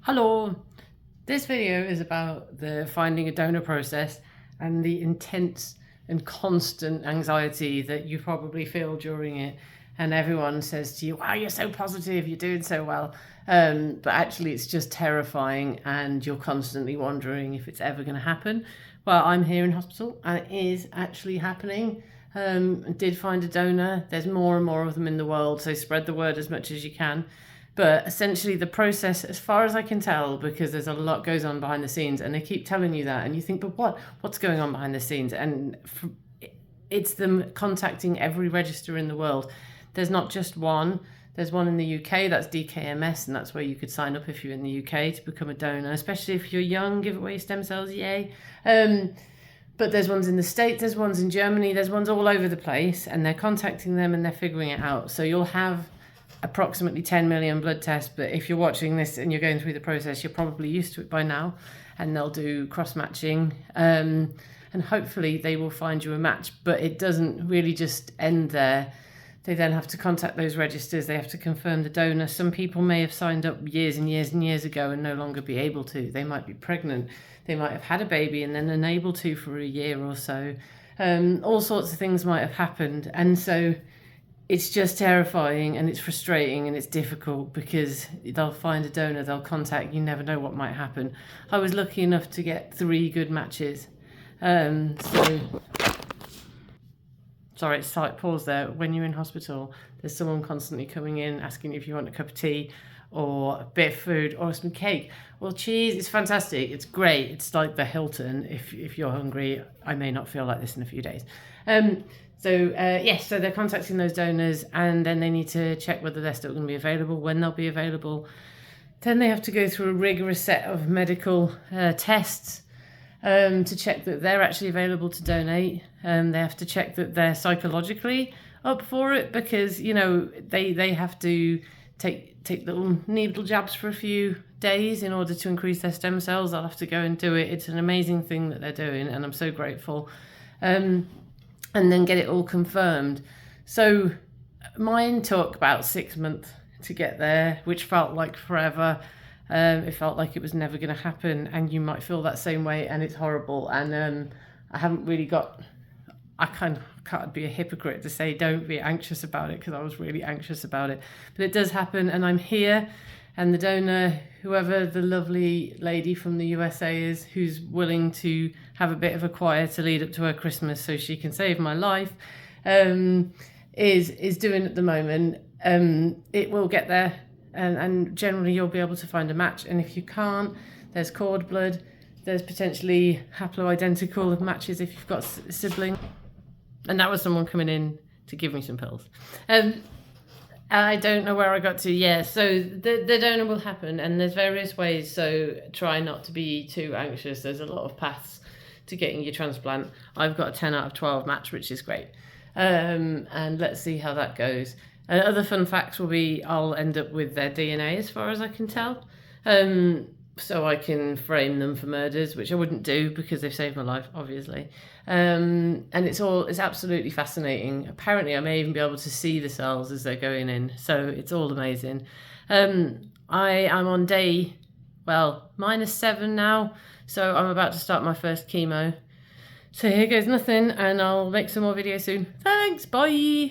Hello, this video is about the finding a donor process and the intense and constant anxiety that you probably feel during it. And everyone says to you, wow, you're so positive, you're doing so well. But actually it's just terrifying and you're constantly wondering if it's ever going to happen. Well, I'm here in hospital and it is actually happening. Did find a donor. There's more and more of them in the world, so spread the word as much as you can. But essentially the process, as far as I can tell, because there's a lot goes on behind the scenes and they keep telling you that and you think, but what's going on behind the scenes? And it's them contacting every register in the world. There's not just one. There's one in the UK, that's DKMS, and that's where you could sign up if you're in the UK to become a donor, especially if you're young, give away stem cells, yay. But there's ones in the States, there's ones in Germany, there's ones all over the place, and they're contacting them and they're figuring it out. So you'll have approximately 10 million blood tests, but if you're watching this and you're going through the process, you're probably used to it by now, and they'll do cross-matching, and hopefully they will find you a match. But it doesn't really just end there. They then have to contact those registers, they have to confirm the donor. Some people may have signed up years and years and years ago and no longer be able to. They might be pregnant, they might have had a baby and then unable to for a year or so. All sorts of things might have happened, and so it's just terrifying and it's frustrating and it's difficult because they'll find a donor, they'll contact, you never know what might happen. I was lucky enough to get 3 good matches. Sorry, slight pause there. When you're in hospital, there's someone constantly coming in asking if you want a cup of tea or a bit of food or some cake or cheese. It's fantastic. It's great. It's like the Hilton. If you're hungry, I may not feel like this in a few days. So they're contacting those donors and then they need to check whether they're still going to be available, when they'll be available. Then they have to go through a rigorous set of medical tests to check that they're actually available to donate. They have to check that they're psychologically up for it because, you know, they have to take little needle jabs for a few days in order to increase their stem cells. They'll have to go and do it. It's an amazing thing that they're doing and I'm so grateful. And then get it all confirmed. So mine took about 6 months to get there, which felt like forever. It felt like it was never going to happen, and you might feel that same way, and it's horrible. And I haven't really I can't be a hypocrite to say don't be anxious about it, because I was really anxious about it. But it does happen, and I'm here, and the donor, whoever the lovely lady from the USA is, who's willing to have a bit of a quieter lead up to her Christmas so she can save my life, is doing at the moment. It will get there. And generally you'll be able to find a match, and if you can't, there's cord blood, there's potentially haploidentical matches if you've got a sibling. And that was someone coming in to give me some pills. I don't know where I got to. Yeah, so the donor will happen, and there's various ways, so try not to be too anxious. There's a lot of paths to getting your transplant. I've got a 10 out of 12 match, which is great. And let's see how that goes. Other fun facts will be I'll end up with their DNA as far as I can tell. So I can frame them for murders, which I wouldn't do because they've saved my life, obviously. And it's absolutely fascinating. Apparently I may even be able to see the cells as they're going in. So it's all amazing. I'm on day, -7 now. So I'm about to start my first chemo. So here goes nothing, and I'll make some more videos soon. Thanks, bye.